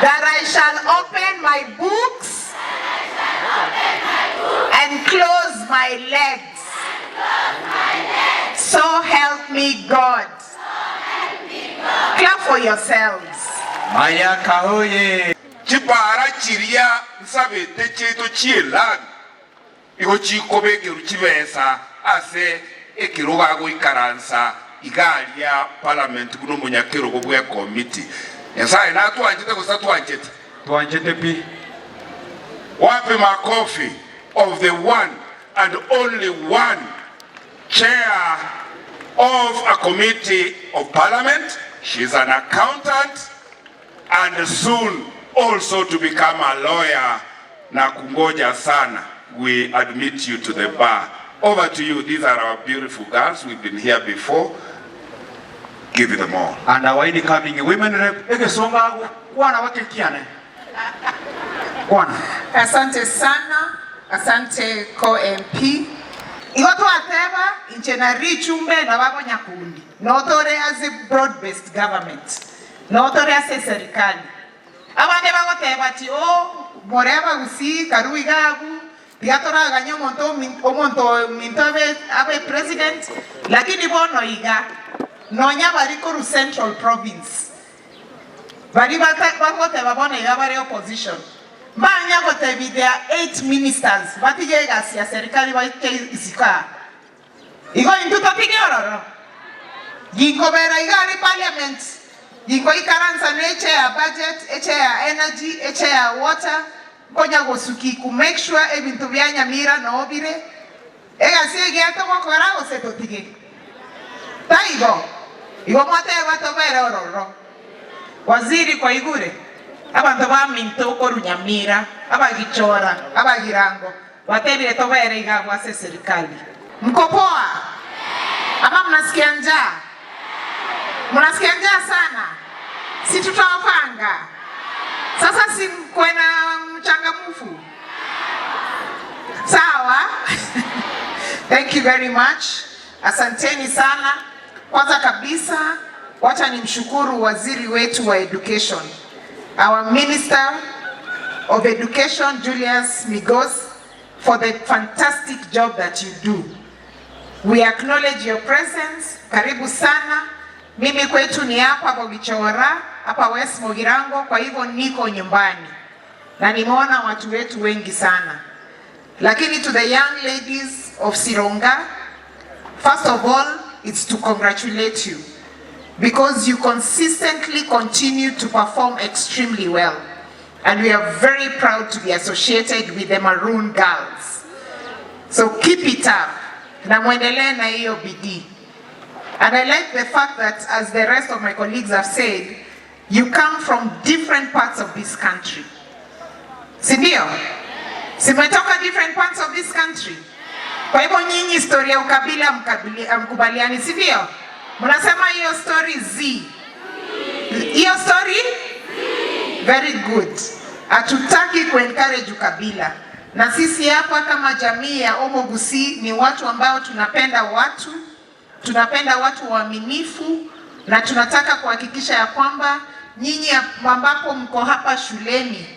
that I shall open my books and close my legs. So help me God. Clap for yourselves. Maya kahoye. Chipara chiria nsabe techeto chielan. Iho chikobe kiruchivesa ase ekiroga go ikaransa igalia parliament kuno munyakero go bwa committee. Yesa ina tuanjete ko satuanjete. Tuanjete pi. Wapi makofi of the one and only one chair of a committee of parliament. She's an accountant and soon also to become a lawyer. Na kungoja sana. We admit you to the bar. Over to you. These are our beautiful girls. We've been here before. Give them all. And our incoming women rep. Asante sana. Asante co-MP. Igoto ateba inchenari chumbe na wako nyakundi. Notore as a broad-based government. Notore as a serikali. Abande wako teba ti moreba usi karui gagu. Piatora ganyo monto mintobe abe president. Lakini bono iga. Nonya bariko Central Province. Bari wako teba bono iga bari opposition. Banya gote there are 8 ministers. Batije gasi ya serikali waike isika. Igo intuto pige ororo. Gingo bera igari parliament. Gingo ikaransa neche ya budget, eche ya energy, eche ya water. Konya gosuki ku make sure ebintu byanya mira no obire. Ega siege atoko kora oseto tige. Taigo. Igo mate bato bera ororo. Waziri kwa igure. Abantu baminto ko Runyamira, abagichora, abagirango, watebile tobere igagwa se serikali. Mko poa? Ama mnasikia njaa? Mnasikia njaa sana? Si tutawapanga. Sasa si kwena mchangamufu. Sawa? Thank you very much. Asanteni sana. Kwanza kabisa, wacha nimshukuru waziri wetu wa education. Our Minister of Education, Julius Migos, for the fantastic job that you do. We acknowledge your presence. Karibu sana. Mimi kwetu ni hapa Bogichora, hapa West Mogirango, kwa hivyo niko nyumbani. Na nimeona watu wetu wengi sana. Lakini to the young ladies of Sironga, first of all, it's to congratulate you. Because you consistently continue to perform extremely well. And we are very proud to be associated with the Maroon Girls. So keep it up. Na muendelee na hiyo bidii. And I like the fact that, as the rest of my colleagues have said, you come from different parts of this country. Sindio? Simetoka different parts of this country. Kwa hivyo nyinyi historia ukabila mkubaliani, sindio? Mnasema hiyo story Z. Hiyo story? Very good. Hatutaki ku-encourage ukabila. Na sisi hapa kama jamii ya Omo Gusii ni watu ambao tunapenda watu waaminifu, na tunataka kuhakikisha ya kwamba nyinyi ambapo mko hapa shuleni,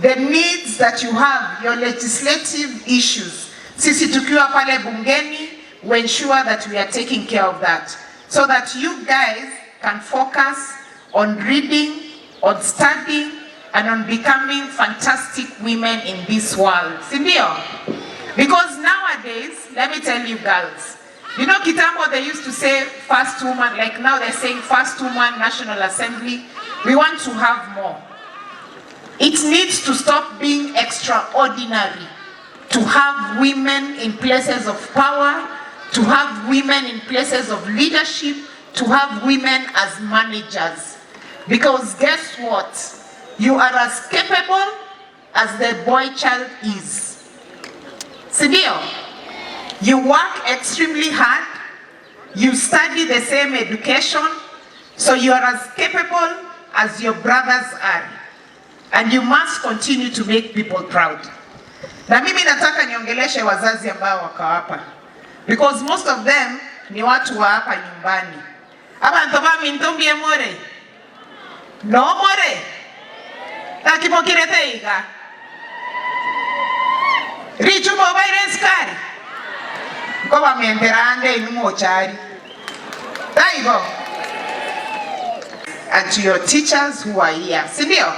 the needs that you have, your legislative issues, sisi tukiwa pale bungeni, we ensure that we are taking care of that, so that you guys can focus on reading, on studying, and on becoming fantastic women in this world. Sindio? Because nowadays, let me tell you girls, you know kitambo they used to say first woman, like now they're saying first woman National Assembly. We want to have more. It needs to stop being extraordinary to have women in places of power, to have women in places of leadership, to have women as managers. Because guess what? You are as capable as the boy child is. Sindio? You work extremely hard, you study the same education, so you are as capable as your brothers are. And you must continue to make people proud. Na mimi nataka niongeleshe wazazi ambao wako hapa. Because most of them ni watu wa hapa nyumbani. Aba ntoba mintombi more. No more. Kakipokirete iga. Richu mobile skari. Koba menterande inumochari. Taigo. And to your teachers who are here. Sindio?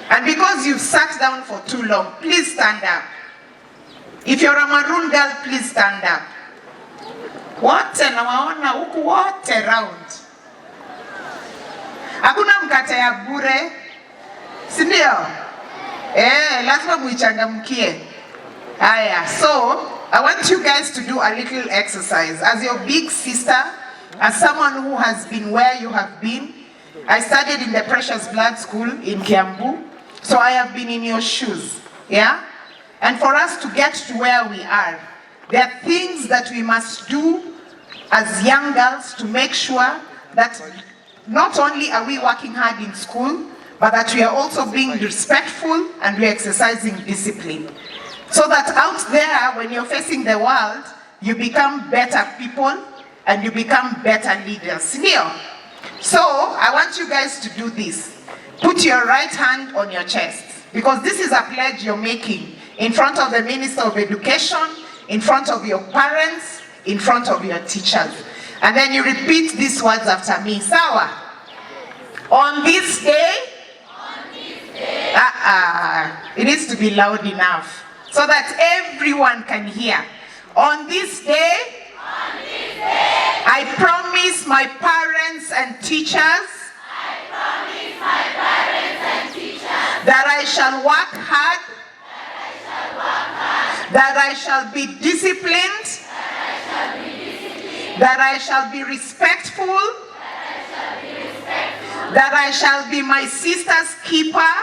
And because you've sat down for too long, please stand up. If you're a maroon girl, please stand up. Wote nawaona huku wote round. Hakuna mkate ya bure. Sindio? Lazima muichangamkie. Aya, so I want you guys to do a little exercise. As your big sister, as someone who has been where you have been, I studied in the Precious Blood School in Kiambu, so I have been in your shoes, yeah? And for us to get to where we are, there are things that we must do as young girls to make sure that not only are we working hard in school, but that we are also being respectful and we are exercising discipline. So that out there, when you're facing the world, you become better people and you become better leaders. So I want you guys to do this. Put your right hand on your chest, because this is a pledge you're making in front of the Minister of Education, in front of your parents, in front of your teachers. And then you repeat these words after me. Sawa? On this day, it needs to be loud enough so that everyone can hear. On this day, I promise my parents and teachers that I shall work hard, that I shall be disciplined, that I shall be respectful, that I shall be my sister's keeper,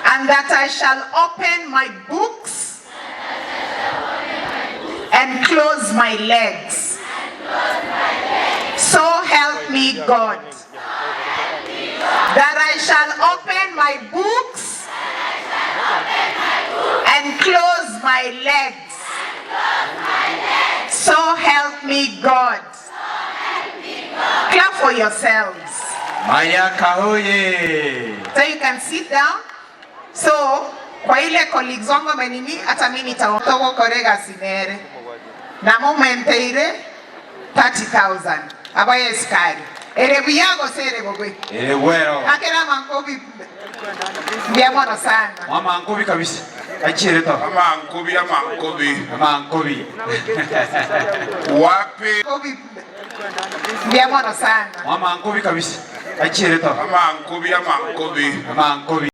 and that I shall open my books and close my legs. So help me God. That I shall open my books and close my legs. So help me God. Clap for yourselves. Mayaka hoye. So you can sit down. So kwa ile colleagues wangu menini hata mimi nitaotoa korega sinere. Na momente ile 30,000. Abaye skari. Ere biyago sere gogwe. Ere wero. Akera mankobi. Biamono sana. Mama ankobi kabisa. Achire to. Mama ankobi. Mama ankobi. Wapi. Kobi. Biamono sana. Mama ankobi kabisa. Achire to. Mama ankobi. Mama ankobi.